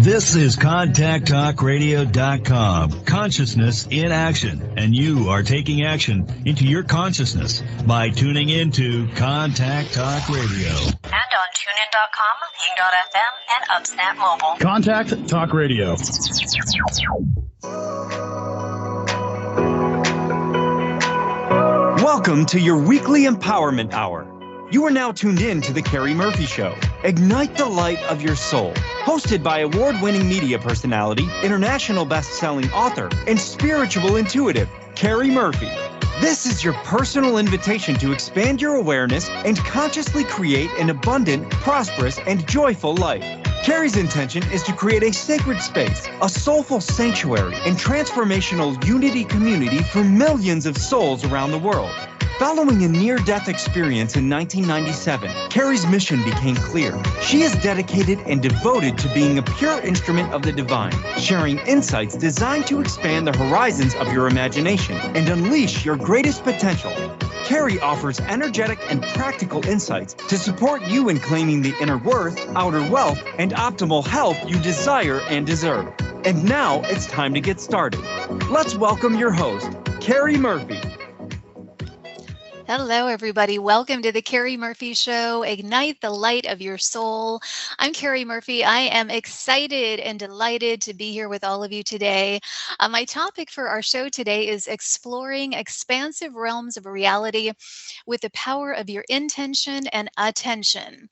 This is ContactTalkRadio.com, consciousness in action, and you are taking action into your consciousness by tuning into Contact Talk Radio. And on TuneIn.com, Ping.fm, and Upsnap Mobile. Contact Talk Radio. Welcome to your weekly empowerment hour. You are now tuned in to The Carrie Murphy Show. Ignite the light of your soul. Hosted by award-winning media personality, international best-selling author, and spiritual intuitive, Carrie Murphy. This is your personal invitation to expand your awareness and consciously create an abundant, prosperous, and joyful life. Carrie's intention is to create a sacred space, a soulful sanctuary, and transformational unity community for millions of souls around the world. Following a near-death experience in 1997, Carrie's mission became clear. She is dedicated and devoted to being a pure instrument of the divine, sharing insights designed to expand the horizons of your imagination and unleash your greatest potential. Carrie offers energetic and practical insights to support you in claiming the inner worth, outer wealth, and optimal health you desire and deserve. And now it's time to get started. Let's welcome your host, Carrie Murphy. Hello, everybody. Welcome to the Carrie Murphy Show. Ignite the light of your soul. I'm Carrie Murphy. I am excited and delighted to be here with all of you today. My topic for our show today is exploring expansive realms of reality with the power of your intention and attention.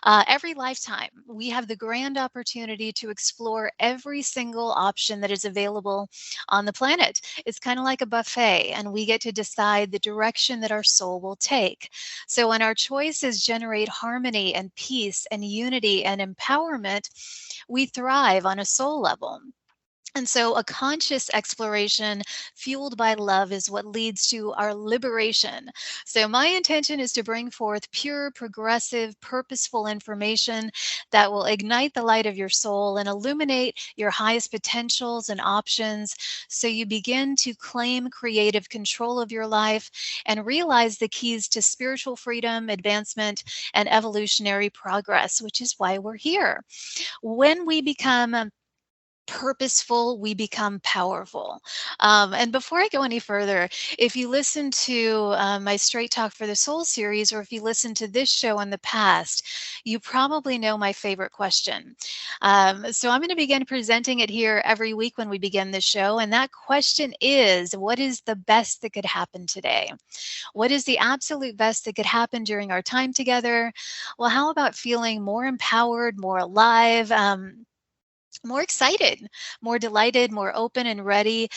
Every lifetime, we have the grand opportunity to explore every single option that is available on the planet. It's kind of like a buffet, and we get to decide the direction that our soul will take. So when our choices generate harmony and peace and unity and empowerment, we thrive on a soul level. And so a conscious exploration fueled by love is what leads to our liberation. So my intention is to bring forth pure, progressive, purposeful information that will ignite the light of your soul and illuminate your highest potentials and options so you begin to claim creative control of your life and realize the keys to spiritual freedom, advancement, and evolutionary progress, which is why we're here. When we become purposeful, we become powerful. And before I go any further, if you listen to my Straight Talk for the Soul series, or if you listen to this show in the past, you probably know my favorite question. So I'm going to begin presenting it here every week when we begin this show. And that question is, what is the best that could happen today? What is the absolute best that could happen during our time together? Well, how about feeling more empowered, more alive, more excited, more delighted, more open and ready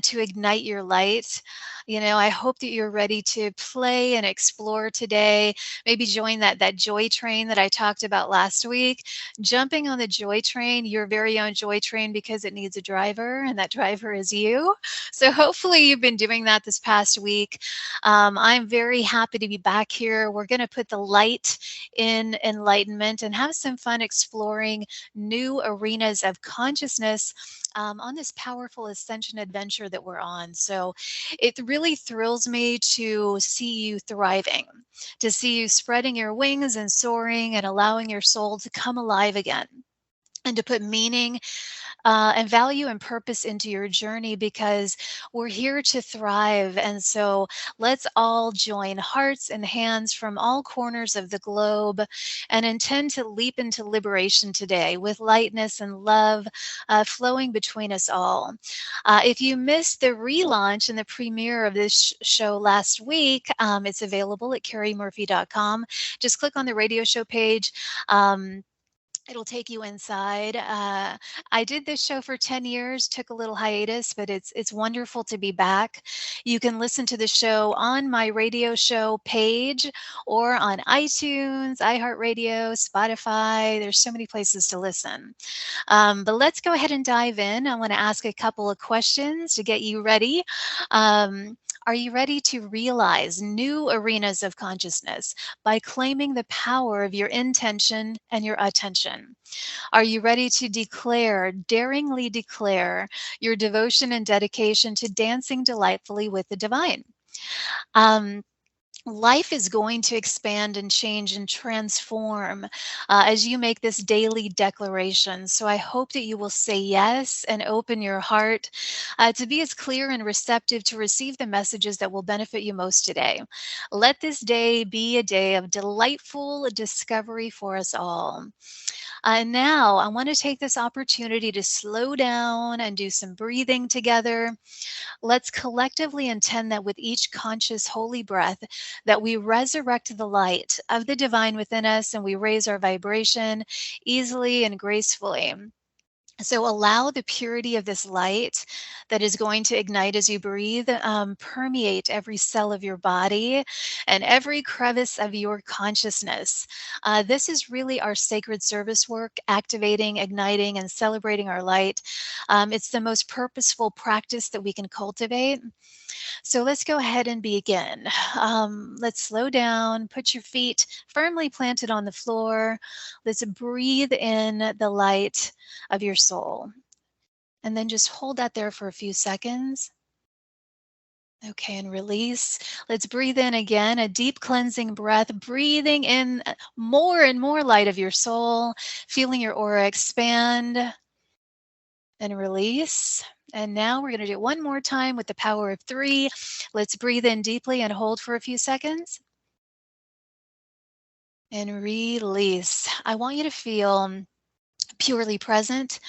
to ignite your light. You know, I hope that you're ready to play and explore today. Maybe join that joy train that I talked about last week. Jumping on the joy train, your very own joy train, because it needs a driver, and that driver is you. So hopefully you've been doing that this past week. I'm very happy to be back here. We're going to put the light in enlightenment and have some fun exploring new arenas of consciousness on this powerful ascension adventure that we're on. So it really thrills me to see you thriving, to see you spreading your wings and soaring and allowing your soul to come alive again, and to put meaning and value and purpose into your journey, because we're here to thrive. And so let's all join hearts and hands from all corners of the globe and intend to leap into liberation today with lightness and love flowing between us all. If you missed the relaunch and the premiere of this show last week, it's available at carriemurphy.com. Just click on the radio show page. It'll take you inside. I did this show for 10 years, took a little hiatus, but it's wonderful to be back. You can listen to the show on my radio show page or on iTunes, iHeartRadio, Spotify. There's so many places to listen. But let's go ahead and dive in. I want to ask a couple of questions to get you ready. Are you ready to realize new arenas of consciousness by claiming the power of your intention and your attention? Are you ready to daringly declare your devotion and dedication to dancing delightfully with the divine? life is going to expand and change and transform as you make this daily declaration. So I hope that you will say yes and open your heart to be as clear and receptive to receive the messages that will benefit you most today. Let this day be a day of delightful discovery for us all. Now, I want to take this opportunity to slow down and do some breathing together. Let's collectively intend that with each conscious holy breath that we resurrect the light of the divine within us and we raise our vibration easily and gracefully. So allow the purity of this light that is going to ignite as you breathe, permeate every cell of your body and every crevice of your consciousness. This is really our sacred service work, activating, igniting, and celebrating our light. It's the most purposeful practice that we can cultivate. So let's go ahead and begin. Let's slow down, put your feet firmly planted on the floor. Let's breathe in the light of your soul. And then just hold that there for a few seconds. Okay, and release. Let's breathe in again, a deep cleansing breath, breathing in more and more light of your soul, feeling your aura expand and release. And now we're going to do it one more time with the power of 3. Let's breathe in deeply and hold for a few seconds. And release. I want you to feel purely present,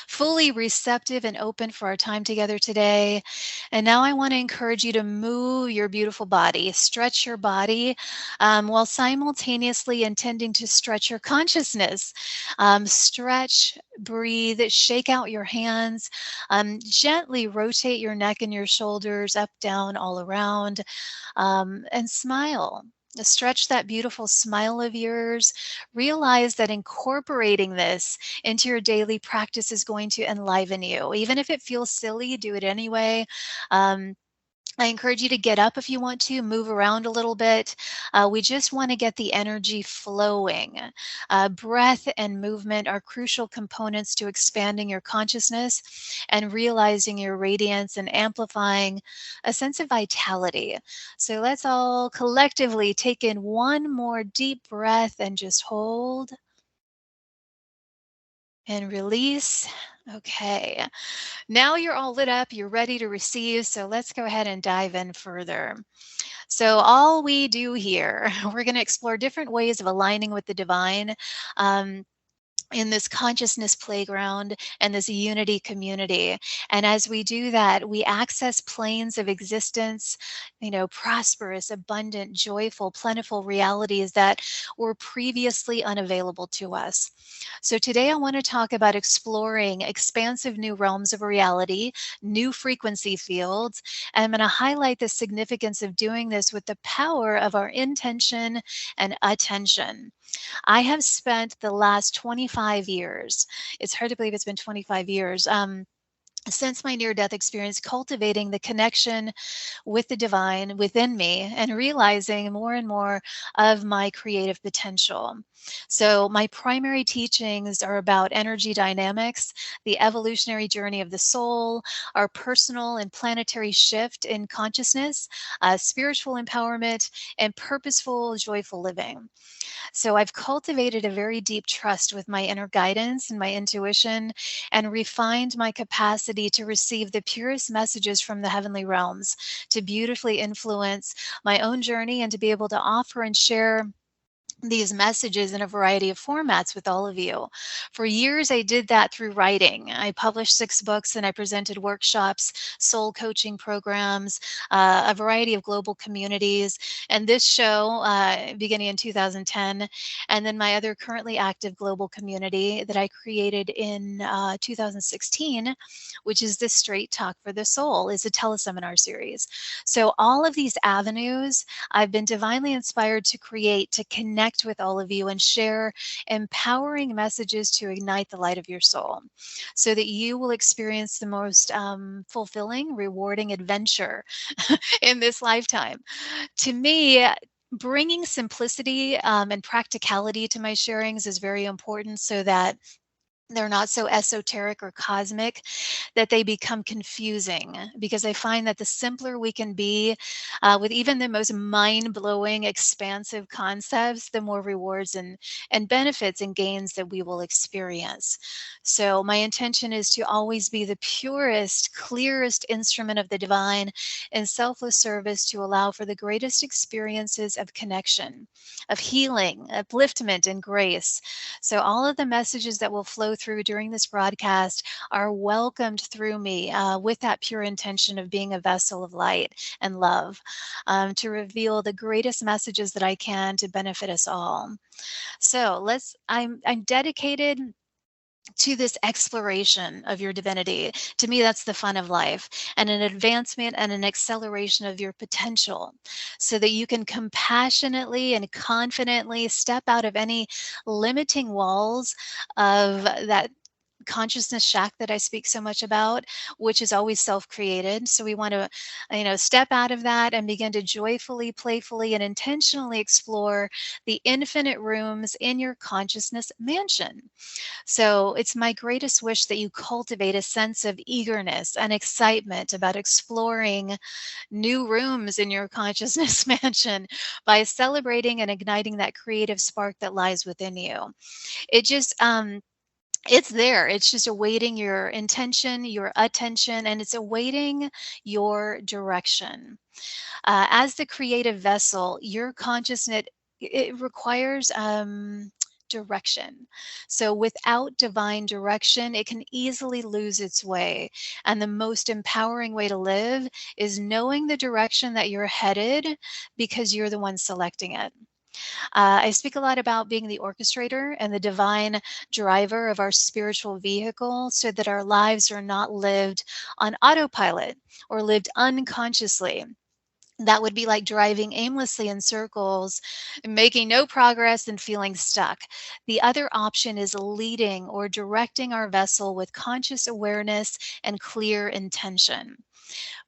fully receptive and open for our time together today. And now I want to encourage you to move your beautiful body, stretch your body while simultaneously intending to stretch your consciousness. Stretch, breathe, shake out your hands, gently rotate your neck and your shoulders up, down, all around, and smile. Stretch that beautiful smile of yours. Realize that incorporating this into your daily practice is going to enliven you. Even if it feels silly, do it anyway. I encourage you to get up if you want to, move around a little bit. We just want to get the energy flowing. Breath and movement are crucial components to expanding your consciousness and realizing your radiance and amplifying a sense of vitality. So let's all collectively take in one more deep breath and just hold and release. Okay. Now you're all lit up, you're ready to receive, so let's go ahead and dive in further. So all we do here, we're going to explore different ways of aligning with the divine. In this consciousness playground and this unity community. And as we do that, we access planes of existence, prosperous, abundant, joyful, plentiful realities that were previously unavailable to us. So today I want to talk about exploring expansive new realms of reality, new frequency fields, and I'm going to highlight the significance of doing this with the power of our intention and attention. I have spent the last 25 years, it's hard to believe it's been 25 years, since my near-death experience, cultivating the connection with the divine within me and realizing more and more of my creative potential. So my primary teachings are about energy dynamics, the evolutionary journey of the soul, our personal and planetary shift in consciousness, spiritual empowerment, and purposeful, joyful living. So I've cultivated a very deep trust with my inner guidance and my intuition and refined my capacity to receive the purest messages from the heavenly realms, to beautifully influence my own journey and to be able to offer and share these messages in a variety of formats with all of you. For years, I did that through writing. I published 6 books and I presented workshops, soul coaching programs, a variety of global communities. And this show, beginning in 2010, and then my other currently active global community that I created in 2016, which is the Straight Talk for the Soul, is a teleseminar series. So all of these avenues I've been divinely inspired to create to connect with all of you and share empowering messages to ignite the light of your soul so that you will experience the most fulfilling, rewarding adventure in this lifetime. To me, bringing simplicity and practicality to my sharings is very important so that They're not so esoteric or cosmic that they become confusing, because I find that the simpler we can be with even the most mind-blowing, expansive concepts, the more rewards and benefits and gains that we will experience. So my intention is to always be the purest, clearest instrument of the divine in selfless service to allow for the greatest experiences of connection, of healing, upliftment, and grace. So all of the messages that will flow through during this broadcast are welcomed through me with that pure intention of being a vessel of light and love, to reveal the greatest messages that I can to benefit us all. So I'm dedicated to this exploration of your divinity. To me, that's the fun of life, and an advancement and an acceleration of your potential, so that you can compassionately and confidently step out of any limiting walls of that consciousness shack that I speak so much about, which is always self-created. So we want to, step out of that and begin to joyfully, playfully, and intentionally explore the infinite rooms in your consciousness mansion. So it's my greatest wish that you cultivate a sense of eagerness and excitement about exploring new rooms in your consciousness mansion by celebrating and igniting that creative spark that lies within you. It just, it's there. It's just awaiting your intention, your attention, and it's awaiting your direction. As the creative vessel, your consciousness, it requires direction. So without divine direction, it can easily lose its way. And the most empowering way to live is knowing the direction that you're headed, because you're the one selecting it. I speak a lot about being the orchestrator and the divine driver of our spiritual vehicle, so that our lives are not lived on autopilot or lived unconsciously. That would be like driving aimlessly in circles, making no progress and feeling stuck. The other option is leading or directing our vessel with conscious awareness and clear intention.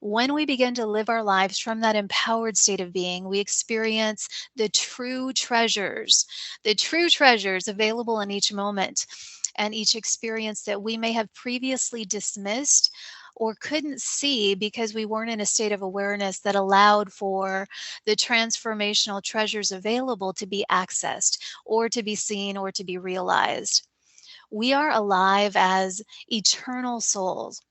When we begin to live our lives from that empowered state of being, we experience the true treasures available in each moment and each experience that we may have previously dismissed or couldn't see because we weren't in a state of awareness that allowed for the transformational treasures available to be accessed or to be seen or to be realized. We are alive as eternal souls.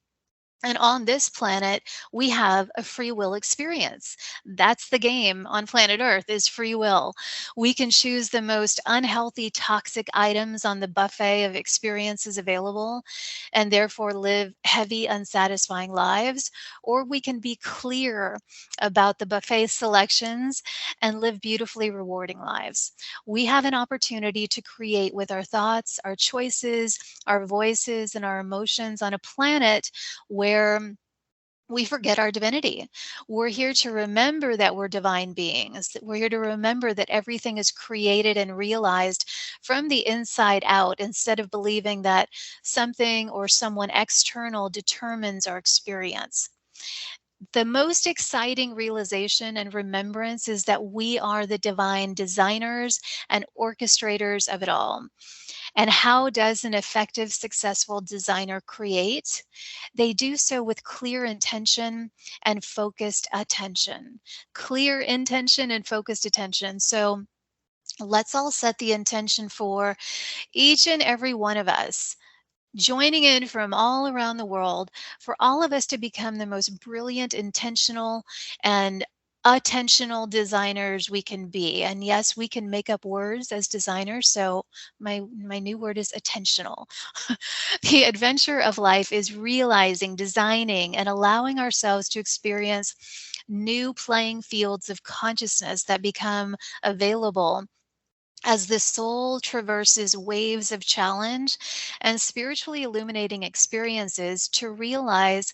And on this planet, we have a free will experience. That's the game on planet Earth, is free will. We can choose the most unhealthy, toxic items on the buffet of experiences available and therefore live heavy, unsatisfying lives. Or we can be clear about the buffet selections and live beautifully rewarding lives. We have an opportunity to create with our thoughts, our choices, our voices, and our emotions on a planet where we forget our divinity. We're here to remember that we're divine beings. That we're here to remember that everything is created and realized from the inside out, instead of believing that something or someone external determines our experience. The most exciting realization and remembrance is that we are the divine designers and orchestrators of it all. And how does an effective, successful designer create? They do so with clear intention and focused attention. Clear intention and focused attention. So let's all set the intention for each and every one of us, joining in from all around the world, for all of us to become the most brilliant, intentional, and attentional designers we can be. And yes, we can make up words as designers. So my new word is attentional. The adventure of life is realizing, designing, and allowing ourselves to experience new playing fields of consciousness that become available as the soul traverses waves of challenge and spiritually illuminating experiences to realize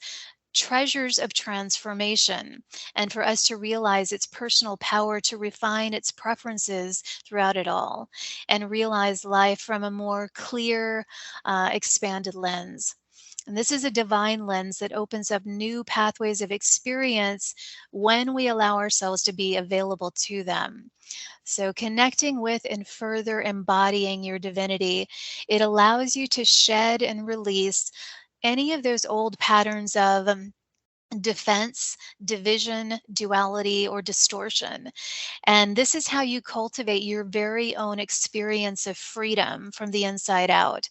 treasures of transformation, and for us to realize its personal power to refine its preferences throughout it all and realize life from a more clear, expanded lens. And this is a divine lens that opens up new pathways of experience when we allow ourselves to be available to them. So, connecting with and further embodying your divinity, it allows you to shed and release any of those old patterns of defense, division, duality, or distortion. And this is how you cultivate your very own experience of freedom from the inside out.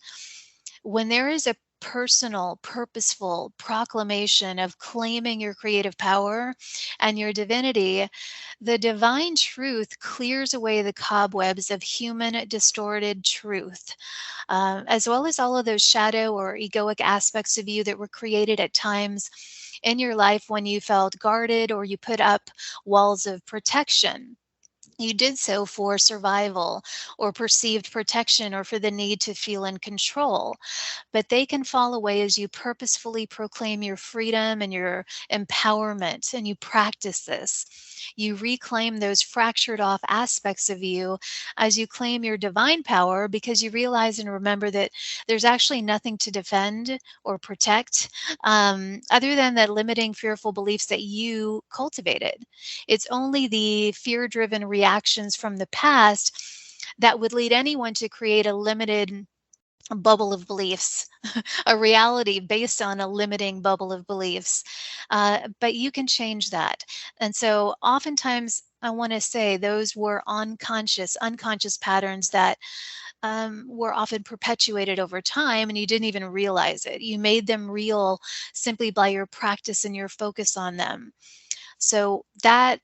When there is a personal, purposeful proclamation of claiming your creative power and your divinity, the divine truth clears away the cobwebs of human distorted truth, as well as all of those shadow or egoic aspects of you that were created at times in your life when you felt guarded or you put up walls of protection. You did so for survival or perceived protection or for the need to feel in control. But they can fall away as you purposefully proclaim your freedom and your empowerment, and you practice this. You reclaim those fractured off aspects of you as you claim your divine power, because you realize and remember that there's actually nothing to defend or protect, other than the limiting, fearful beliefs that you cultivated. It's only the fear driven reactions from the past that would lead anyone to create a limited bubble of beliefs, a reality based on a limiting bubble of beliefs. But you can change that. And so oftentimes, I want to say those were unconscious patterns that were often perpetuated over time, and you didn't even realize it. You made them real simply by your practice and your focus on them. So that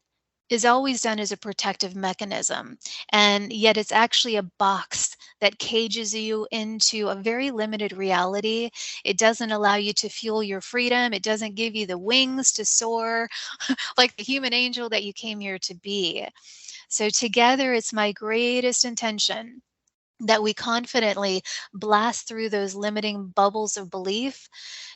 is always done as a protective mechanism. And yet it's actually a box that cages you into a very limited reality. It doesn't allow you to fuel your freedom. It doesn't give you the wings to soar like the human angel that you came here to be. So together, it's my greatest intention that we confidently blast through those limiting bubbles of belief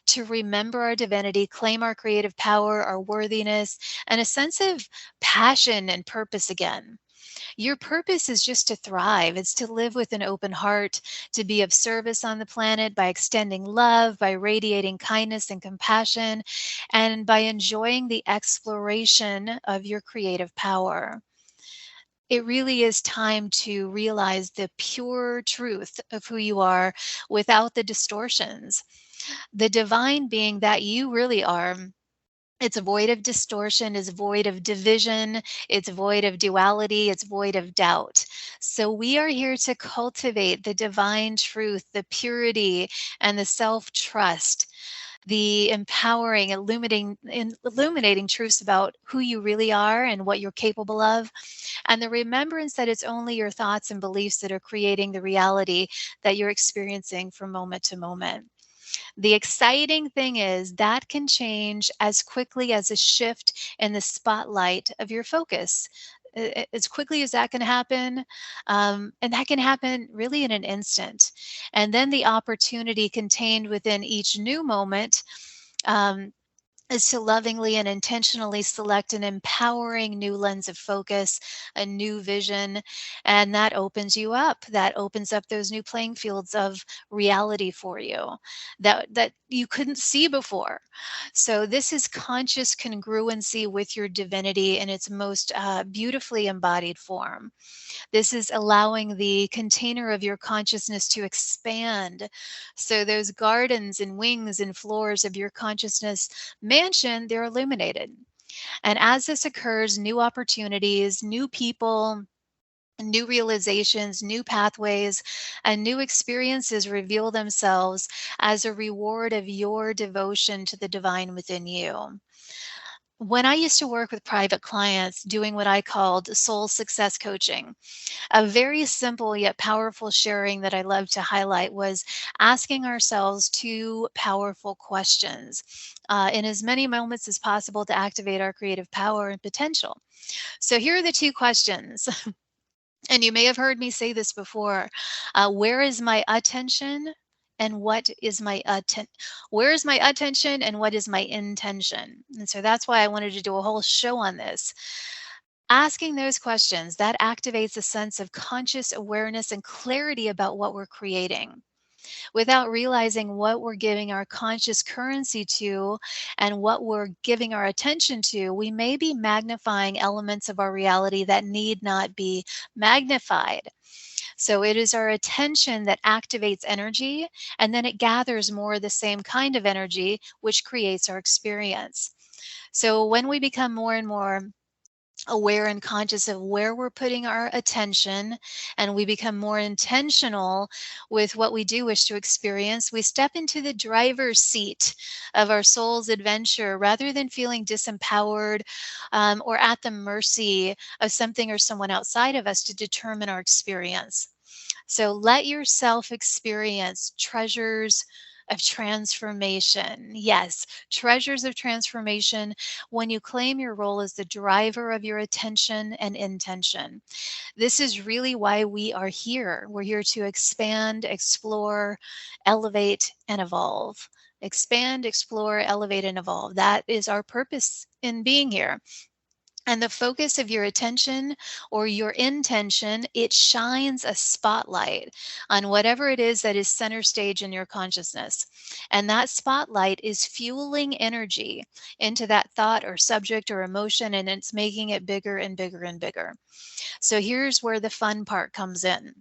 to remember our divinity, claim our creative power, our worthiness, and a sense of passion and purpose again. Your purpose is just to thrive. It's to live with an open heart, to be of service on the planet by extending love, by radiating kindness and compassion, and by enjoying the exploration of your creative power. It really is time to realize the pure truth of who you are without the distortions. The divine being that you really are, it's void of distortion, is void of division, it's void of duality, it's void of doubt. So we are here to cultivate the divine truth, the purity, and the self-trust, the empowering, illuminating truths about who you really are and what you're capable of, and the remembrance that it's only your thoughts and beliefs that are creating the reality that you're experiencing from moment to moment. The exciting thing is that can change as quickly as a shift in the spotlight of your focus. As quickly as that can happen, and that can happen really in an instant. And then the opportunity contained within each new moment, um, is to lovingly and intentionally select an empowering new lens of focus, a new vision, and that opens you up. That opens up those new playing fields of reality for you that you couldn't see before. So this is conscious congruency with your divinity in its most beautifully embodied form. This is allowing the container of your consciousness to expand. So those gardens and wings and floors of your consciousness mansion, they're illuminated. And as this occurs, new opportunities, new people, new realizations, new pathways, and new experiences reveal themselves as a reward of your devotion to the divine within you. When I used to work with private clients doing what I called soul success coaching, a very simple yet powerful sharing that I love to highlight was asking ourselves two powerful questions in as many moments as possible to activate our creative power and potential. So here are the two questions. And you may have heard me say this before. Where is my attention? And what is my where is my attention and what is my intention? And so that's why I wanted to do a whole show on this. Asking those questions, that activates a sense of conscious awareness and clarity about what we're creating. Without realizing what we're giving our conscious currency to and what we're giving our attention to, we may be magnifying elements of our reality that need not be magnified. So it is our attention that activates energy, and then it gathers more of the same kind of energy, which creates our experience. So when we become more and more aware and conscious of where we're putting our attention, and we become more intentional with what we do wish to experience, we step into the driver's seat of our soul's adventure rather than feeling disempowered or at the mercy of something or someone outside of us to determine our experience. So let yourself experience treasures of transformation. Yes, treasures of transformation when you claim your role as the driver of your attention and intention. This is really why we are here. We're here to expand, explore, elevate, and evolve. Expand, explore, elevate, and evolve. That is our purpose in being here. And the focus of your attention or your intention, it shines a spotlight on whatever it is that is center stage in your consciousness. And that spotlight is fueling energy into that thought or subject or emotion, and it's making it bigger and bigger and bigger. So here's where the fun part comes in.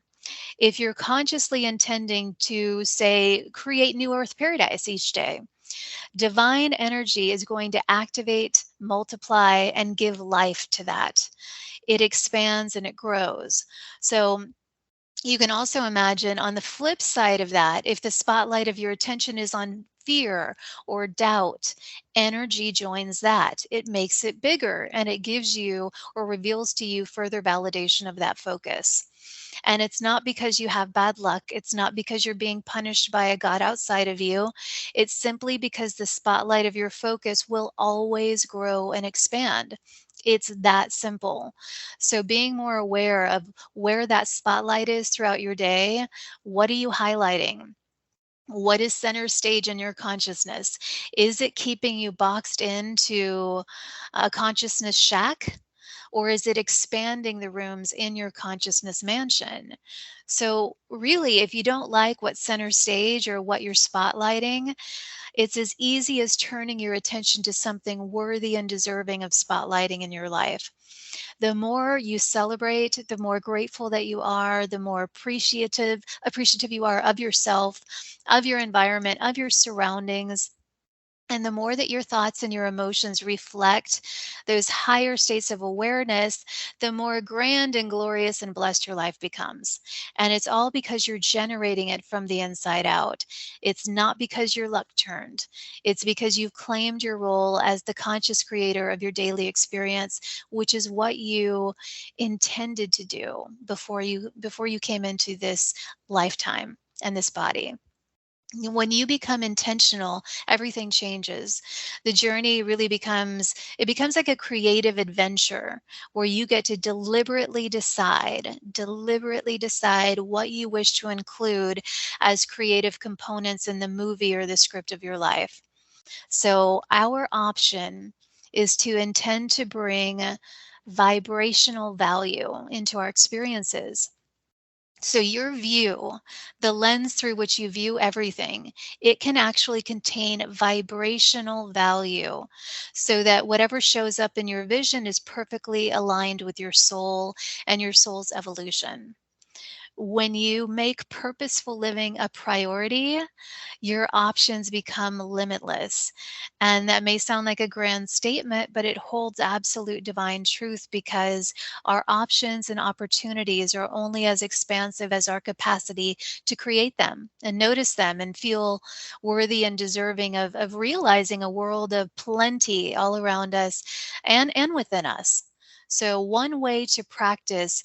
If you're consciously intending to, say, create New Earth Paradise each day, divine energy is going to activate, multiply, and give life to that. It expands and it grows. So you can also imagine on the flip side of that, if the spotlight of your attention is on fear or doubt, energy joins that. It makes it bigger and it gives you or reveals to you further validation of that focus. And it's not because you have bad luck. It's not because you're being punished by a God outside of you. It's simply because the spotlight of your focus will always grow and expand. It's that simple. So being more aware of where that spotlight is throughout your day, what are you highlighting? What is center stage in your consciousness? Is it keeping you boxed into a consciousness shack? Or is it expanding the rooms in your consciousness mansion? So, really, if you don't like what's center stage or what you're spotlighting, it's as easy as turning your attention to something worthy and deserving of spotlighting in your life. The more you celebrate, the more grateful that you are, the more appreciative you are of yourself, of your environment, of your surroundings. And the more that your thoughts and your emotions reflect those higher states of awareness, the more grand and glorious and blessed your life becomes. And it's all because you're generating it from the inside out. It's not because your luck turned. It's because you've claimed your role as the conscious creator of your daily experience, which is what you intended to do before you came into this lifetime and this body. When you become intentional, everything changes. The journey really becomes like a creative adventure where you get to deliberately decide what you wish to include as creative components in the movie or the script of your life. So our option is to intend to bring vibrational value into our experiences. So your view, the lens through which you view everything, it can actually contain vibrational value so that whatever shows up in your vision is perfectly aligned with your soul and your soul's evolution. When you make purposeful living a priority, your options become limitless. And that may sound like a grand statement, but it holds absolute divine truth because our options and opportunities are only as expansive as our capacity to create them and notice them and feel worthy and deserving of realizing a world of plenty all around us and within us. So one way to practice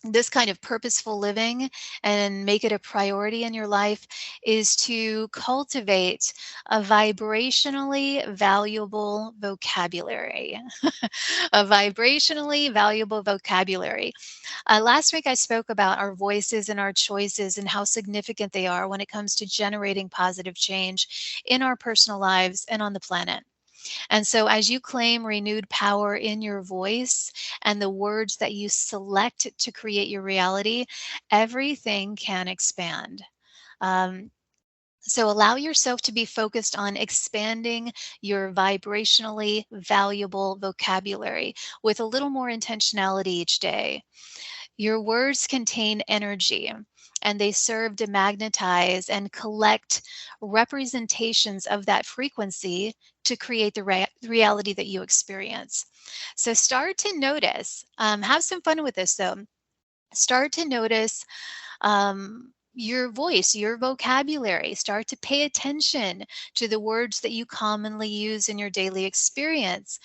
this kind of purposeful living and make it a priority in your life is to cultivate a vibrationally valuable vocabulary. A vibrationally valuable vocabulary. Last week, I spoke about our voices and our choices and how significant they are when it comes to generating positive change in our personal lives and on the planet. And so, as you claim renewed power in your voice and the words that you select to create your reality, everything can expand. So allow yourself to be focused on expanding your vibrationally valuable vocabulary with a little more intentionality each day. Your words contain energy, and they serve to magnetize and collect representations of that frequency to create the reality that you experience. So start to notice, have some fun with this though. Start to notice your voice, your vocabulary. Start to pay attention to the words that you commonly use in your daily experience.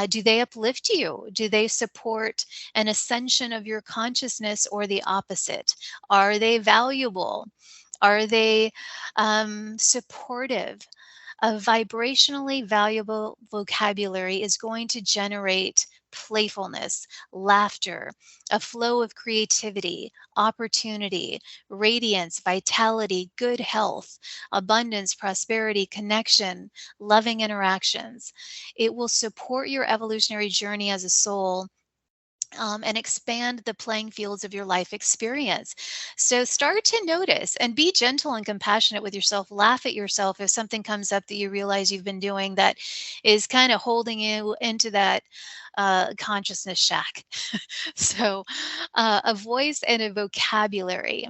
Do they uplift you? Do they support an ascension of your consciousness or the opposite? Are they valuable? Are they supportive? A vibrationally valuable vocabulary is going to generate playfulness, laughter, a flow of creativity, opportunity, radiance, vitality, good health, abundance, prosperity, connection, loving interactions. It will support your evolutionary journey as a soul, and expand the playing fields of your life experience. So start to notice and be gentle and compassionate with yourself. Laugh at yourself if something comes up that you realize you've been doing that is kind of holding you into that consciousness shack. So, a voice and a vocabulary.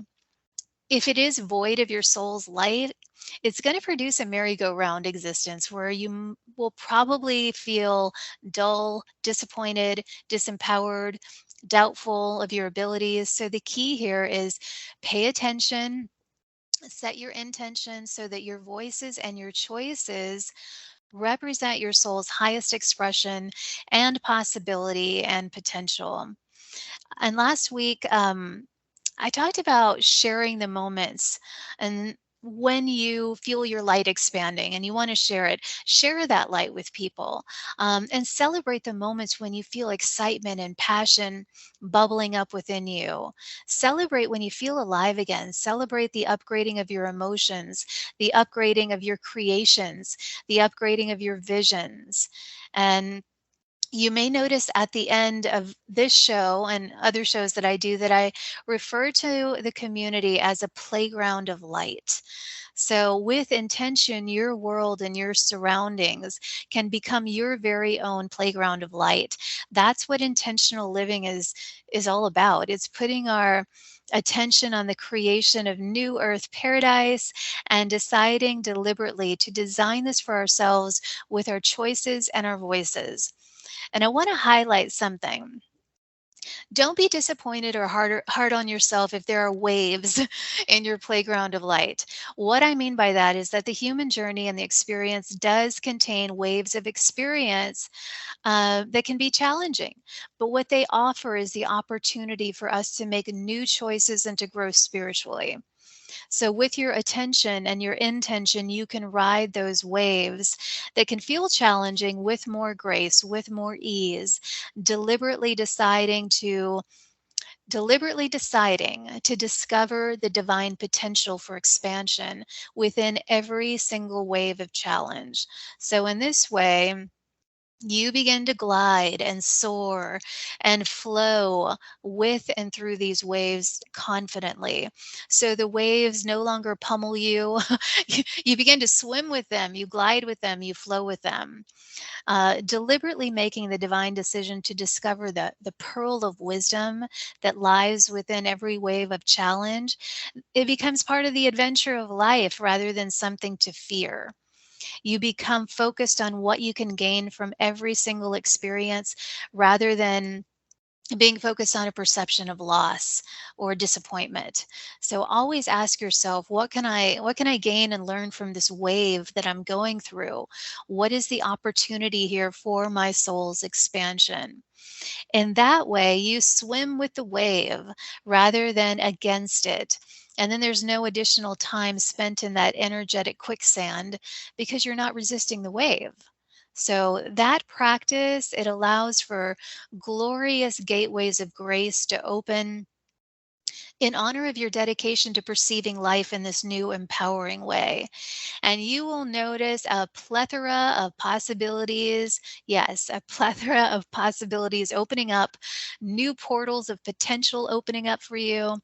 If it is void of your soul's light, it's going to produce a merry-go-round existence where you will probably feel dull, disappointed, disempowered, doubtful of your abilities. So the key here is pay attention, set your intention so that your voices and your choices represent your soul's highest expression and possibility and potential. And last week, I talked about sharing the moments, and when you feel your light expanding and you want to share it, share that light with people, and celebrate the moments when you feel excitement and passion bubbling up within you. Celebrate when you feel alive again. Celebrate the upgrading of your emotions, the upgrading of your creations, the upgrading of your visions. And you may notice at the end of this show and other shows that I do that I refer to the community as a playground of light. So, with intention, your world and your surroundings can become your very own playground of light. That's what intentional living is all about. It's putting our attention on the creation of new earth paradise and deciding deliberately to design this for ourselves with our choices and our voices. And I want to highlight something. Don't be disappointed or hard on yourself if there are waves in your playground of light. What I mean by that is that the human journey and the experience does contain waves of experience that can be challenging. But what they offer is the opportunity for us to make new choices and to grow spiritually. So, with your attention and your intention, you can ride those waves that can feel challenging with more grace, with more ease, deliberately deciding to discover the divine potential for expansion within every single wave of challenge. So in this way, you begin to glide and soar and flow with and through these waves confidently. So the waves no longer pummel you. You begin to swim with them, you glide with them, you flow with them. Deliberately making the divine decision to discover the pearl of wisdom that lies within every wave of challenge. It becomes part of the adventure of life rather than something to fear. You become focused on what you can gain from every single experience rather than being focused on a perception of loss or disappointment. So always ask yourself, what can I gain and learn from this wave that I'm going through? What is the opportunity here for my soul's expansion? In that way, you swim with the wave rather than against it. And then there's no additional time spent in that energetic quicksand because you're not resisting the wave. So that practice, it allows for glorious gateways of grace to open in honor of your dedication to perceiving life in this new empowering way. And you will notice a plethora of possibilities. Yes, a plethora of possibilities opening up, new portals of potential opening up for you.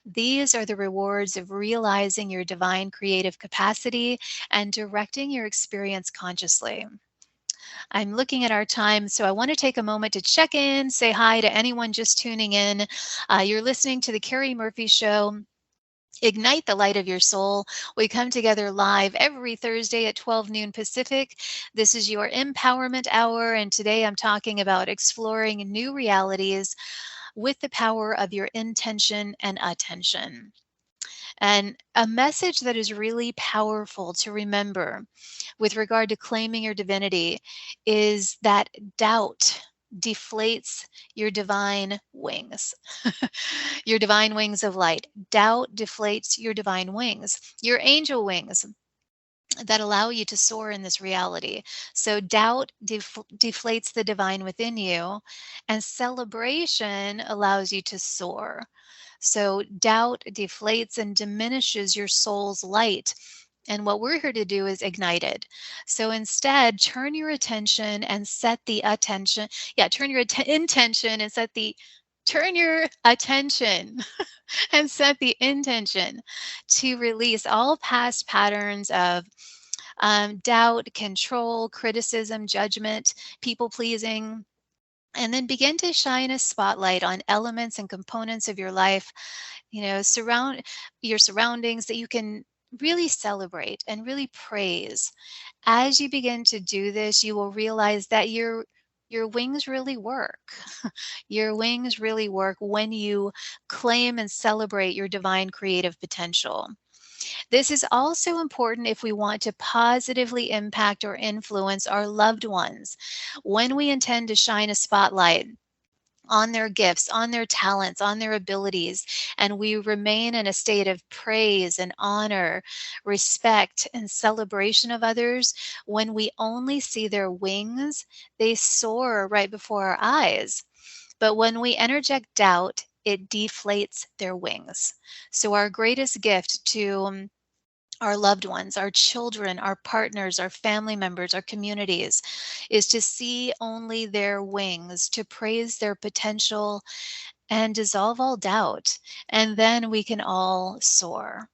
These are the rewards of realizing your divine creative capacity and directing your experience consciously. I'm looking at our time, so I want to take a moment to check in, say hi to anyone just tuning in. You're listening to The Carrie Murphy Show. Ignite the light of your soul. We come together live every Thursday at 12 noon Pacific. This is your empowerment hour, and today I'm talking about exploring new realities with the power of your intention and attention. And a message that is really powerful to remember with regard to claiming your divinity is that doubt deflates your divine wings. Your divine wings of light. Doubt deflates your divine wings, your angel wings that allow you to soar in this reality. So doubt deflates the divine within you, and celebration allows you to soar. So doubt deflates and diminishes your soul's light. And what we're here to do is ignite it. So instead, turn your attention and set the attention. Yeah, turn your intention and set the turn your attention and set the intention to release all past patterns of doubt, control, criticism, judgment, people pleasing, and then begin to shine a spotlight on elements and components of your life, surround your surroundings that you can really celebrate and really praise. As you begin to do this, you will realize that your wings really work. Your wings really work when you claim and celebrate your divine creative potential. This is also important if we want to positively impact or influence our loved ones. When we intend to shine a spotlight on their gifts, on their talents, on their abilities, and we remain in a state of praise and honor, respect, and celebration of others, when we only see their wings, they soar right before our eyes. But when we interject doubt, it deflates their wings. So, our greatest gift to our loved ones, our children, our partners, our family members, our communities, is to see only their wings, to praise their potential and dissolve all doubt. And then we can all soar.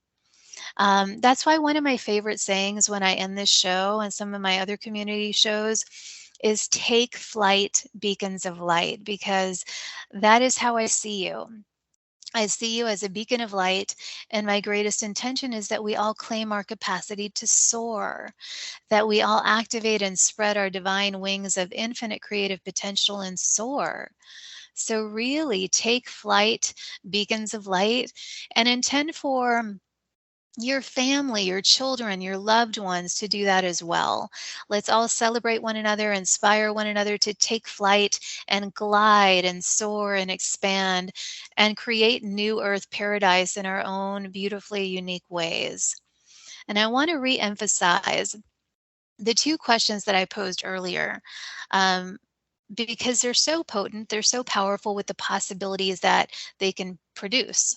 That's why one of my favorite sayings when I end this show and some of my other community shows is take flight, beacons of light, because that is how I see you. I see you as a beacon of light, and my greatest intention is that we all claim our capacity to soar, that we all activate and spread our divine wings of infinite creative potential and soar. So, really take flight, beacons of light, and intend for your family, your children, your loved ones to do that as well. Let's all celebrate one another, inspire one another to take flight and glide and soar and expand and create new earth paradise in our own beautifully unique ways. And I want to re-emphasize the two questions that I posed earlier. Because they're so potent, they're so powerful with the possibilities that they can produce.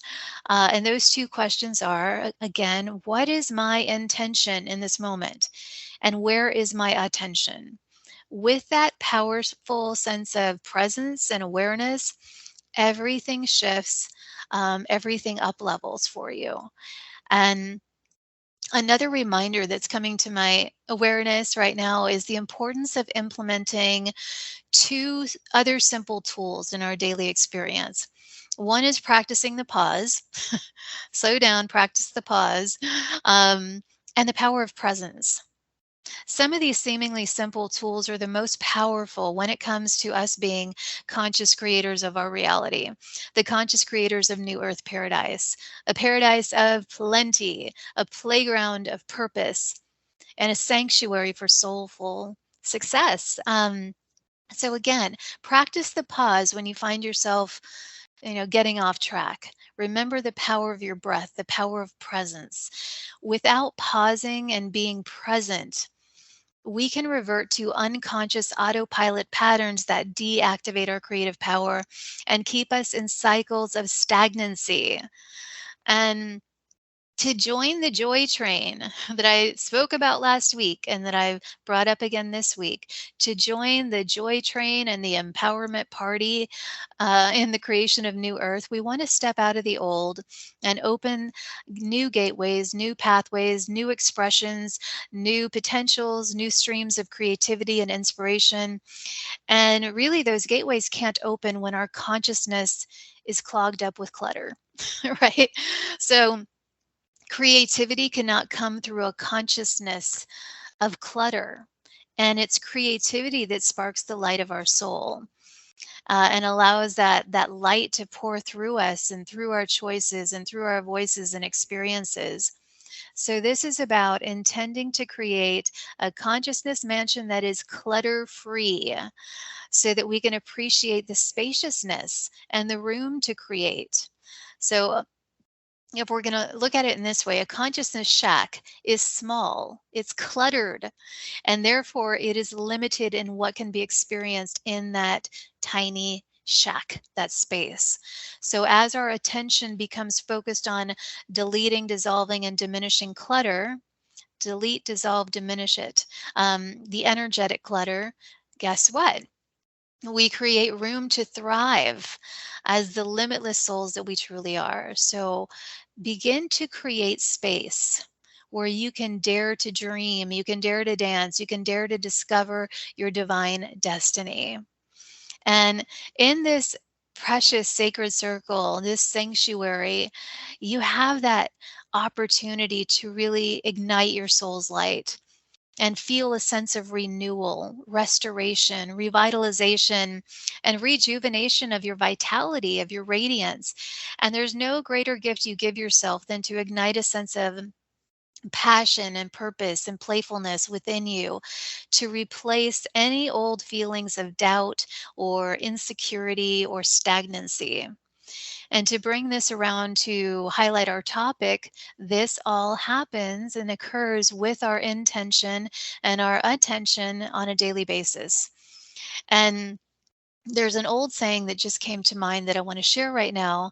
And those two questions are, again, what is my intention in this moment? And where is my attention? With that powerful sense of presence and awareness, everything shifts, everything up levels for you. And another reminder that's coming to my awareness right now is the importance of implementing two other simple tools in our daily experience. One is practicing the pause, slow down, practice the pause, and the power of presence. Some of these seemingly simple tools are the most powerful when it comes to us being conscious creators of our reality, the conscious creators of New Earth Paradise, a paradise of plenty, a playground of purpose, and a sanctuary for soulful success. So again, practice the pause when you find yourself, getting off track. Remember the power of your breath, the power of presence. Without pausing and being present, we can revert to unconscious autopilot patterns that deactivate our creative power and keep us in cycles of stagnancy. And to join the joy train that I spoke about last week and that I've brought up again this week, to join the joy train and the empowerment party in the creation of new earth, we want to step out of the old and open new gateways, new pathways, new expressions, new potentials, new streams of creativity and inspiration. And really, those gateways can't open when our consciousness is clogged up with clutter, right? So, creativity cannot come through a consciousness of clutter. And it's creativity that sparks the light of our soul and allows that light to pour through us and through our choices and through our voices and experiences. So, this is about intending to create a consciousness mansion that is clutter free so that we can appreciate the spaciousness and the room to create. So, if we're going to look at it in this way, a consciousness shack is small, it's cluttered, and therefore it is limited in what can be experienced in that tiny shack, that space. So as our attention becomes focused on deleting, dissolving, and diminishing clutter, delete, dissolve, diminish it, the energetic clutter, guess what? We create room to thrive as the limitless souls that we truly are. So begin to create space where you can dare to dream, you can dare to dance, you can dare to discover your divine destiny. And in this precious sacred circle, this sanctuary, you have that opportunity to really ignite your soul's light and feel a sense of renewal, restoration, revitalization, and rejuvenation of your vitality, of your radiance. And there's no greater gift you give yourself than to ignite a sense of passion and purpose and playfulness within you to replace any old feelings of doubt or insecurity or stagnancy. And to bring this around to highlight our topic, this all happens and occurs with our intention and our attention on a daily basis. And there's an old saying that just came to mind that I want to share right now,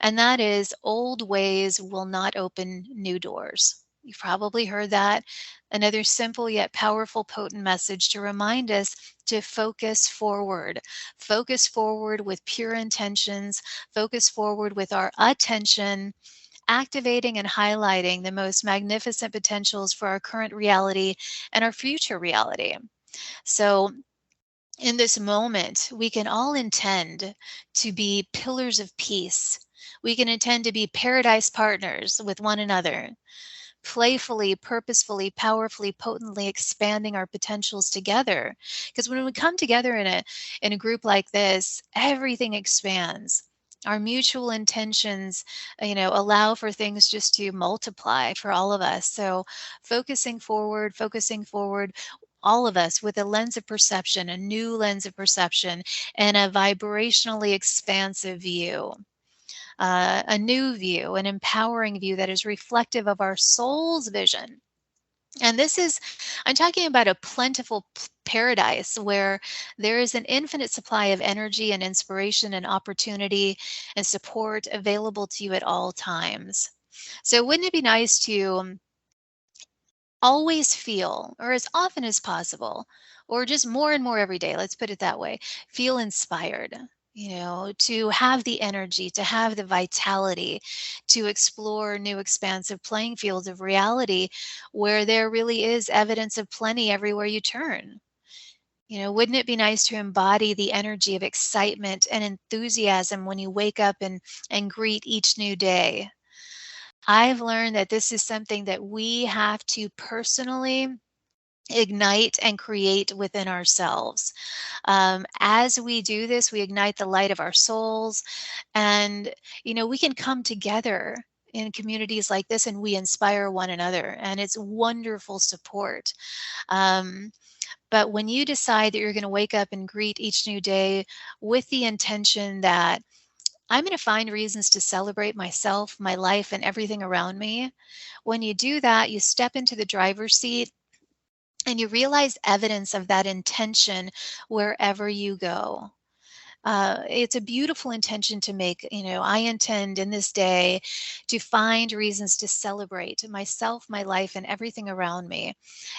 and that is old ways will not open new doors. You've probably heard that. Another simple yet powerful, potent message to remind us to focus forward with pure intentions, focus forward with our attention, activating and highlighting the most magnificent potentials for our current reality and our future reality. So, in this moment, we can all intend to be pillars of peace. We can intend to be paradise partners with one another, playfully, purposefully, powerfully, potently expanding our potentials together. Because when we come together in a group like this, everything expands. Our mutual intentions, allow for things just to multiply for all of us. So focusing forward, all of us with a lens of perception, a new lens of perception, and a vibrationally expansive view. A new view, an empowering view that is reflective of our soul's vision. And I'm talking about a plentiful paradise where there is an infinite supply of energy and inspiration and opportunity and support available to you at all times. So, wouldn't it be nice to always feel, or as often as possible, or just more and more every day, let's put it that way, feel inspired, to have the energy, to have the vitality, to explore new expansive playing fields of reality where there really is evidence of plenty everywhere you turn. Wouldn't it be nice to embody the energy of excitement and enthusiasm when you wake up and greet each new day? I've learned that this is something that we have to personally ignite and create within ourselves. As we do this, we ignite the light of our souls, and we can come together in communities like this and we inspire one another, and it's wonderful support. But when you decide that you're going to wake up and greet each new day with the intention that I'm going to find reasons to celebrate myself, my life, and everything around me. When you do that, you step into the driver's seat and you realize evidence of that intention wherever you go. It's a beautiful intention to make. I intend in this day to find reasons to celebrate myself, my life, and everything around me.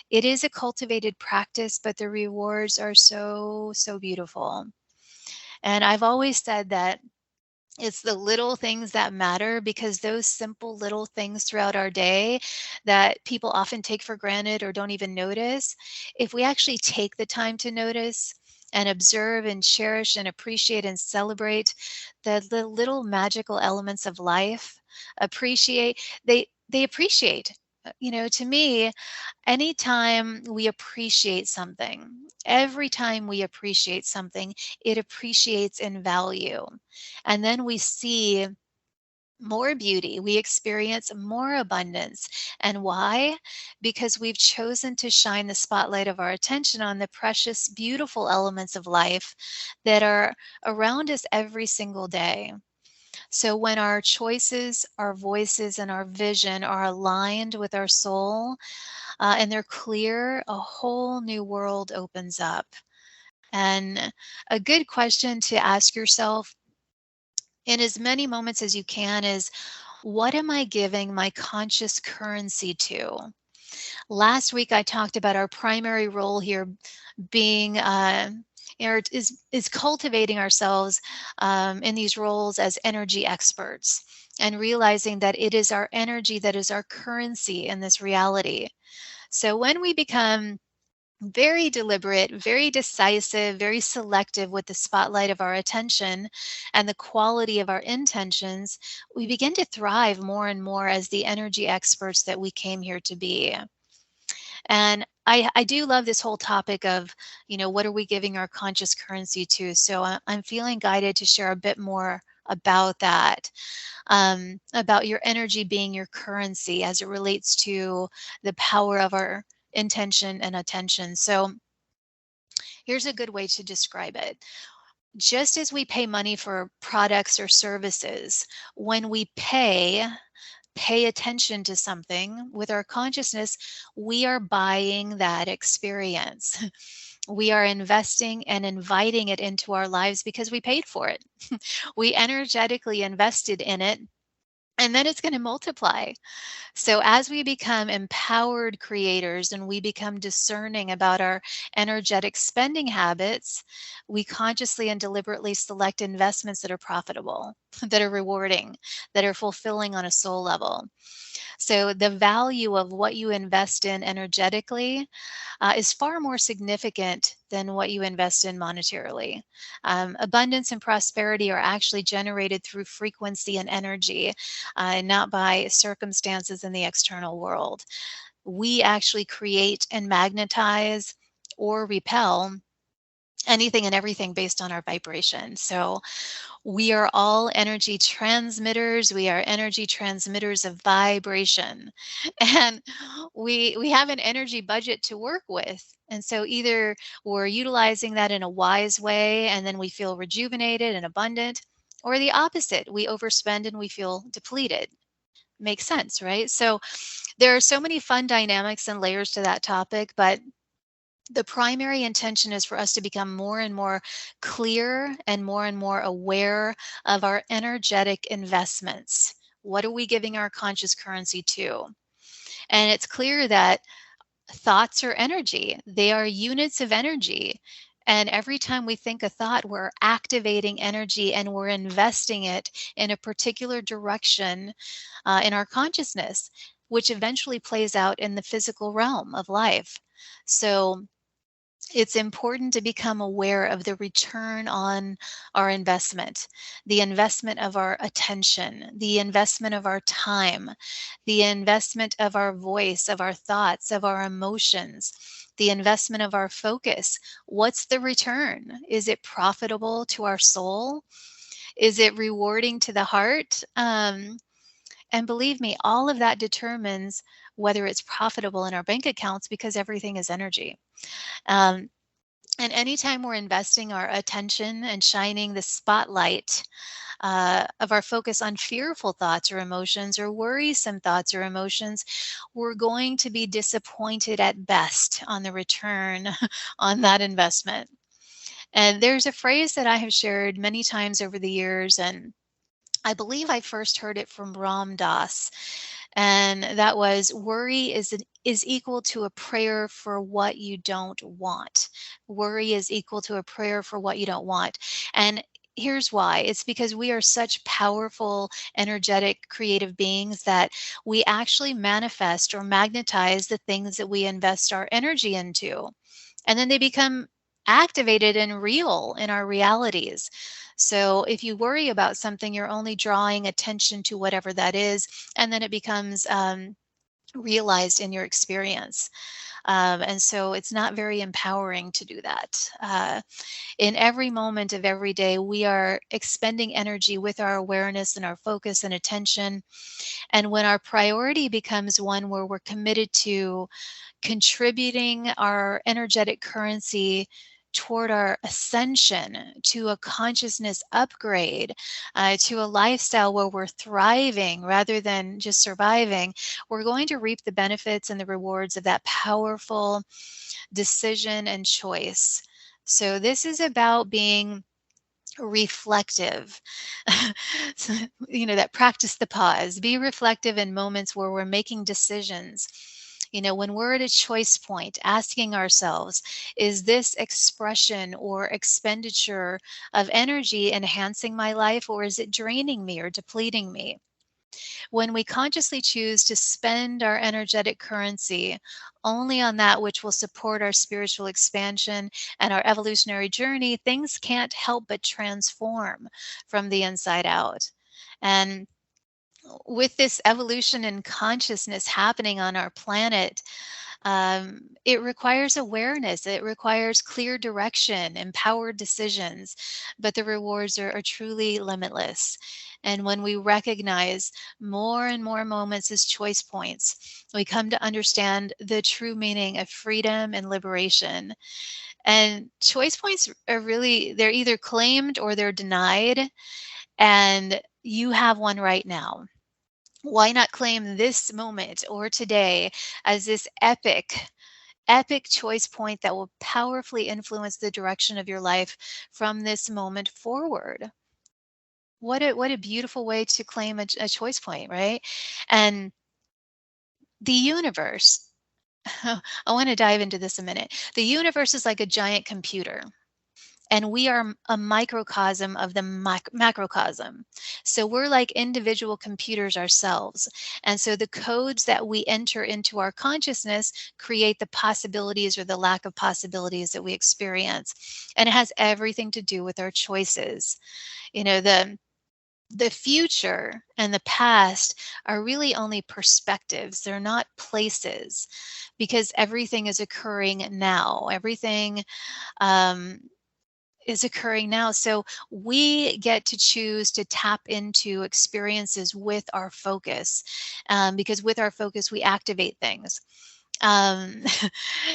It is a cultivated practice, but the rewards are so, so beautiful. And I've always said that it's the little things that matter, because those simple little things throughout our day that people often take for granted or don't even notice, if we actually take the time to notice and observe and cherish and appreciate and celebrate the little magical elements of life, appreciate, they appreciate. To me, anytime we appreciate something, every time we appreciate something, it appreciates in value. And then we see more beauty, we experience more abundance. And why? Because we've chosen to shine the spotlight of our attention on the precious, beautiful elements of life that are around us every single day. So when our choices, our voices, and our vision are aligned with our soul, and they're clear, a whole new world opens up. And a good question to ask yourself in as many moments as you can is, what am I giving my conscious currency to? Last week, I talked about our primary role here being is cultivating ourselves in these roles as energy experts, and realizing that it is our energy that is our currency in this reality. So when we become very deliberate, very decisive, very selective with the spotlight of our attention and the quality of our intentions, we begin to thrive more and more as the energy experts that we came here to be. And I do love this whole topic of, what are we giving our conscious currency to? So I'm feeling guided to share a bit more about that, about your energy being your currency as it relates to the power of our intention and attention. So here's a good way to describe it. Just as we pay money for products or services, when we pay attention to something with our consciousness, we are buying that experience. We are investing and inviting it into our lives because we paid for it. We energetically invested in it, and then it's going to multiply. So as we become empowered creators and we become discerning about our energetic spending habits, we consciously and deliberately select investments that are profitable, that are rewarding, that are fulfilling on a soul level. So the value of what you invest in energetically is far more significant than what you invest in monetarily. Abundance and prosperity are actually generated through frequency and energy, not by circumstances in the external world. We actually create and magnetize or repel anything and everything based on our vibration. So we are all energy transmitters. We are energy transmitters of vibration. And we have an energy budget to work with. And so either we're utilizing that in a wise way and then we feel rejuvenated and abundant, or the opposite, we overspend and we feel depleted. Makes sense, right? So there are so many fun dynamics and layers to that topic, but the primary intention is for us to become more and more clear and more aware of our energetic investments. What are we giving our conscious currency to? And it's clear that thoughts are energy. They are units of energy. And every time we think a thought, we're activating energy and we're investing it in a particular direction in our consciousness, which eventually plays out in the physical realm of life. So it's important to become aware of the return on our investment, the investment of our attention, the investment of our time, the investment of our voice, of our thoughts, of our emotions, the investment of our focus. What's the return? Is it profitable to our soul? Is it rewarding to the heart? And believe me, all of that determines whether it's profitable in our bank accounts, because everything is energy. Um, And anytime we're investing our attention and shining the spotlight of our focus on fearful thoughts or emotions or worrisome thoughts or emotions, we're going to be disappointed at best on the return on that investment. And there's a phrase that I have shared many times over the years, and I believe I first heard it from Ram Dass, and that was worry is equal to a prayer for what you don't want. Worry is equal to a prayer for what you don't want. And here's why. It's because we are such powerful, energetic, creative beings that we actually manifest or magnetize the things that we invest our energy into. And then they become activated and real in our realities. So if you worry about something, you're only drawing attention to whatever that is, and then it becomes realized in your experience. And so it's not very empowering to do that. In every moment of every day, we are expending energy with our awareness and our focus and attention. And when our priority becomes one where we're committed to contributing our energetic currency toward our ascension, to a consciousness upgrade, to a lifestyle where we're thriving rather than just surviving, we're going to reap the benefits and the rewards of that powerful decision and choice. So, this is about being reflective. So, that practice the pause. Be reflective in moments where we're making decisions. When we're at a choice point, asking ourselves, is this expression or expenditure of energy enhancing my life, or is it draining me or depleting me? When we consciously choose to spend our energetic currency only on that which will support our spiritual expansion and our evolutionary journey, things can't help but transform from the inside out. And with this evolution in consciousness happening on our planet, it requires awareness, it requires clear direction, empowered decisions, but the rewards are truly limitless. And when we recognize more and more moments as choice points, we come to understand the true meaning of freedom and liberation. And choice points are really, they're either claimed or they're denied, and you have one right now. Why not claim this moment or today as this epic choice point that will powerfully influence the direction of your life from this moment forward? What a beautiful way to claim a choice point, right? And the universe, I want to dive into this a minute. The universe is like a giant computer, and we are a microcosm of the macrocosm. So we're like individual computers ourselves. And so the codes that we enter into our consciousness create the possibilities or the lack of possibilities that we experience. And it has everything to do with our choices. The future and the past are really only perspectives. They're not places, because everything is occurring now. Everything um, is occurring now. So we get to choose to tap into experiences with our focus, because with our focus, we activate things. Um,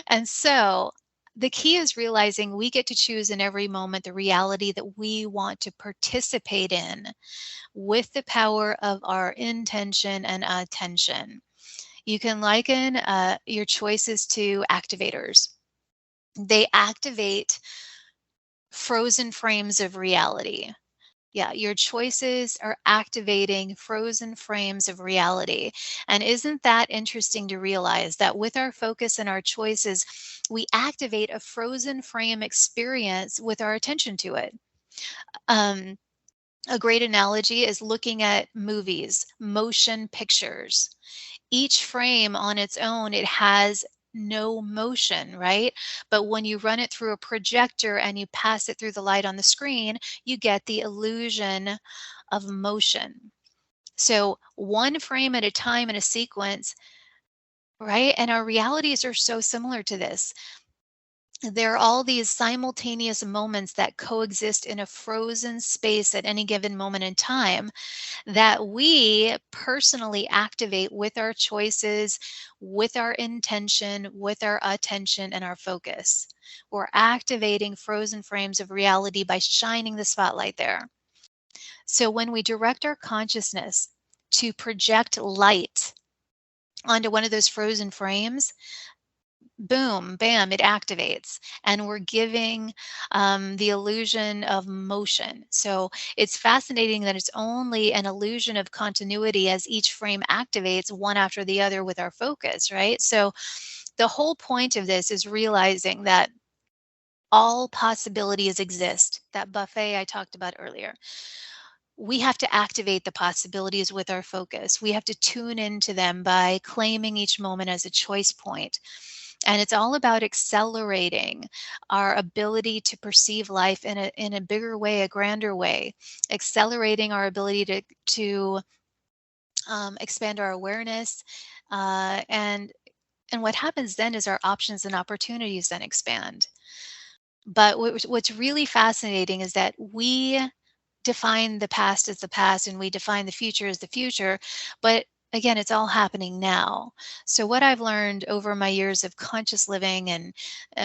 and so the key is realizing we get to choose in every moment the reality that we want to participate in with the power of our intention and attention. You can liken your choices to activators. They activate frozen frames of reality. Yeah, your choices are activating frozen frames of reality. And isn't that interesting to realize that with our focus and our choices, we activate a frozen frame experience with our attention to it? Um, a great analogy is looking at movies, motion pictures. Each frame on its own, it has no motion, right? But when you run it through a projector and you pass it through the light on the screen, you get the illusion of motion. So one frame at a time in a sequence, right? And our realities are so similar to this. There are all these simultaneous moments that coexist in a frozen space at any given moment in time that we personally activate with our choices, with our intention, with our attention, and our focus. We're activating frozen frames of reality by shining the spotlight there. So when we direct our consciousness to project light onto one of those frozen frames, boom, bam, it activates. And we're giving the illusion of motion. So it's fascinating that it's only an illusion of continuity as each frame activates one after the other with our focus, right? So the whole point of this is realizing that all possibilities exist. That buffet I talked about earlier. We have to activate the possibilities with our focus. We have to tune into them by claiming each moment as a choice point. And it's all about accelerating our ability to perceive life in a bigger way, a grander way, accelerating our ability to expand our awareness. And what happens then is our options and opportunities then expand. But what's really fascinating is that we define the past as the past and we define the future as the future. But again, it's all happening now. So, what I've learned over my years of conscious living and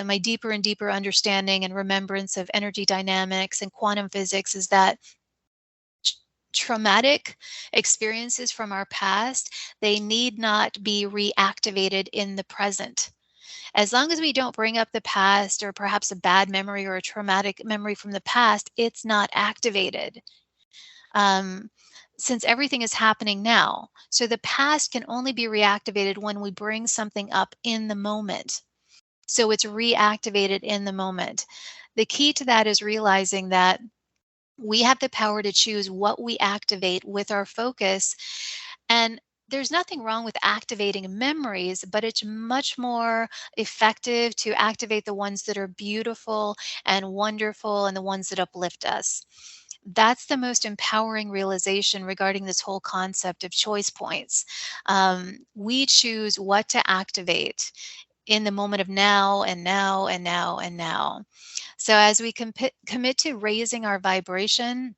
my deeper and deeper understanding and remembrance of energy dynamics and quantum physics is that traumatic experiences from our past, they need not be reactivated in the present. As long as we don't bring up the past or perhaps a bad memory or a traumatic memory from the past, it's not activated. Um, since everything is happening now. So the past can only be reactivated when we bring something up in the moment. So it's reactivated in the moment. The key to that is realizing that we have the power to choose what we activate with our focus. And there's nothing wrong with activating memories, but it's much more effective to activate the ones that are beautiful and wonderful and the ones that uplift us. That's the most empowering realization regarding this whole concept of choice points. We choose what to activate in the moment of now and now and now and now. So as we commit to raising our vibration,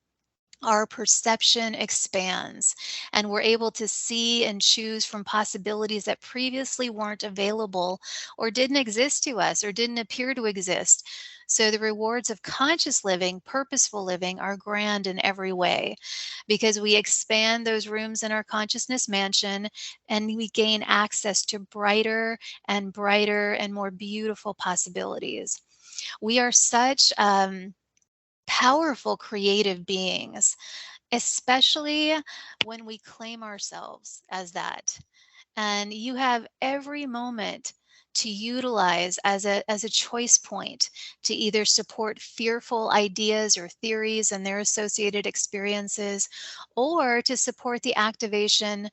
our perception expands and we're able to see and choose from possibilities that previously weren't available or didn't exist to us or didn't appear to exist. So the rewards of conscious living, purposeful living are grand in every way because we expand those rooms in our consciousness mansion and we gain access to brighter and brighter and more beautiful possibilities. We are such powerful creative beings, especially when we claim ourselves as that. And you have every moment to utilize as a choice point to either support fearful ideas or theories and their associated experiences, or to support the activation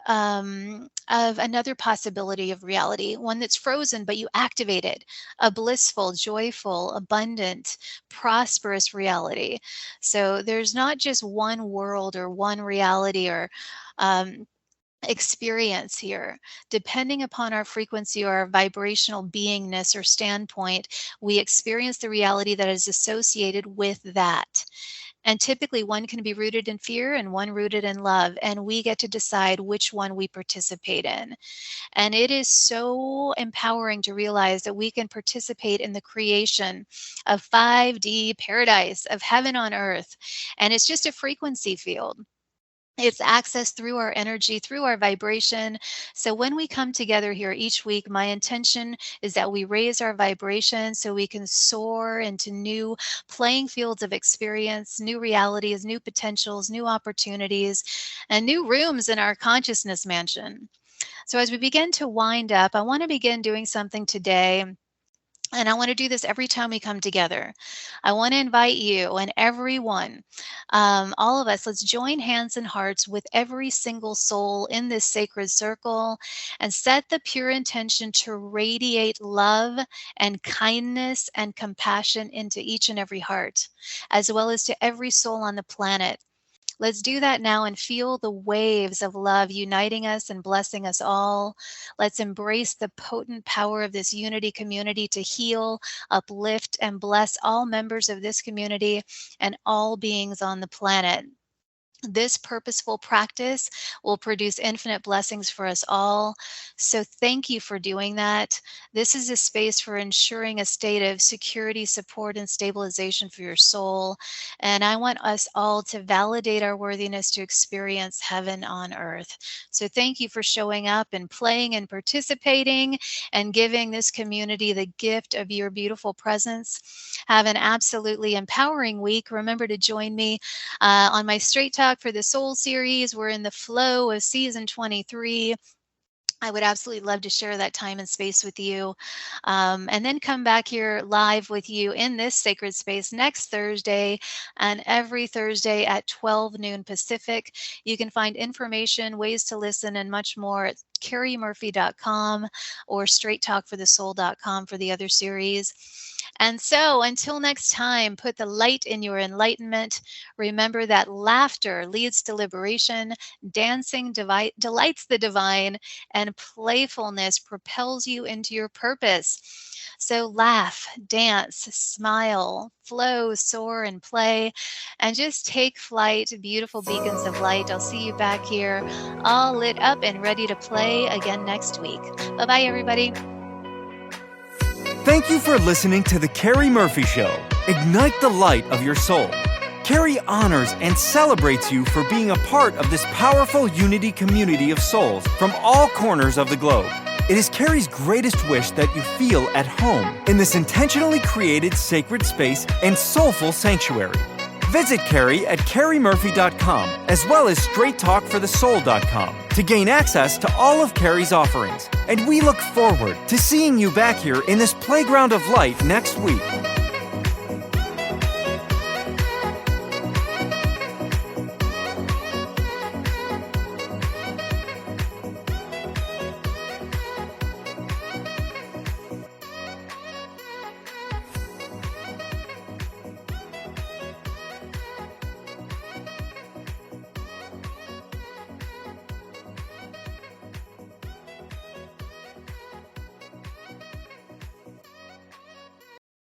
of another possibility of reality, one that's frozen, but you activate it, a blissful, joyful, abundant, prosperous reality. So there's not just one world or one reality or um, experience here. Depending upon our frequency or our vibrational beingness or standpoint, we experience the reality that is associated with that. And typically, one can be rooted in fear and one rooted in love. And we get to decide which one we participate in. And it is so empowering to realize that we can participate in the creation of 5D paradise, of heaven on earth. And it's just a frequency field. It's accessed through our energy, through our vibration. So when we come together here each week, my intention is that we raise our vibration so we can soar into new playing fields of experience, new realities, new potentials, new opportunities, and new rooms in our consciousness mansion. So as we begin to wind up, I want to begin doing something today. And I want to do this every time we come together. I want to invite you and everyone, all of us, let's join hands and hearts with every single soul in this sacred circle and set the pure intention to radiate love and kindness and compassion into each and every heart, as well as to every soul on the planet. Let's do that now and feel the waves of love uniting us and blessing us all. Let's embrace the potent power of this unity community to heal, uplift, and bless all members of this community and all beings on the planet. This purposeful practice will produce infinite blessings for us all. So thank you for doing that. This is a space for ensuring a state of security, support, and stabilization for your soul. And I want us all to validate our worthiness to experience heaven on earth. So thank you for showing up and playing and participating and giving this community the gift of your beautiful presence. Have an absolutely empowering week. Remember to join me on my Straight Talk for the Soul series. We're in the flow of season 23. I would absolutely love to share that time and space with you. And then come back here live with you in this sacred space next Thursday and every Thursday at 12 noon Pacific. You can find information, ways to listen, and much more at carriemurphy.com or straighttalkforthesoul.com for the other series. And so until next time, put the light in your enlightenment. Remember that laughter leads to liberation, dancing delights the divine, and playfulness propels you into your purpose. So laugh, dance, smile, flow, soar, and play, and just take flight, beautiful beacons of light. I'll see you back here all lit up and ready to play again next week. Bye-bye, everybody. Thank you for listening to The Carrie Murphy Show. Ignite the light of your soul. Carrie honors and celebrates you for being a part of this powerful unity community of souls from all corners of the globe. It is Carrie's greatest wish that you feel at home in this intentionally created sacred space and soulful sanctuary. Visit Carrie at carriemurphy.com as well as straighttalkforthesoul.com to gain access to all of Carrie's offerings. And we look forward to seeing you back here in this playground of light next week.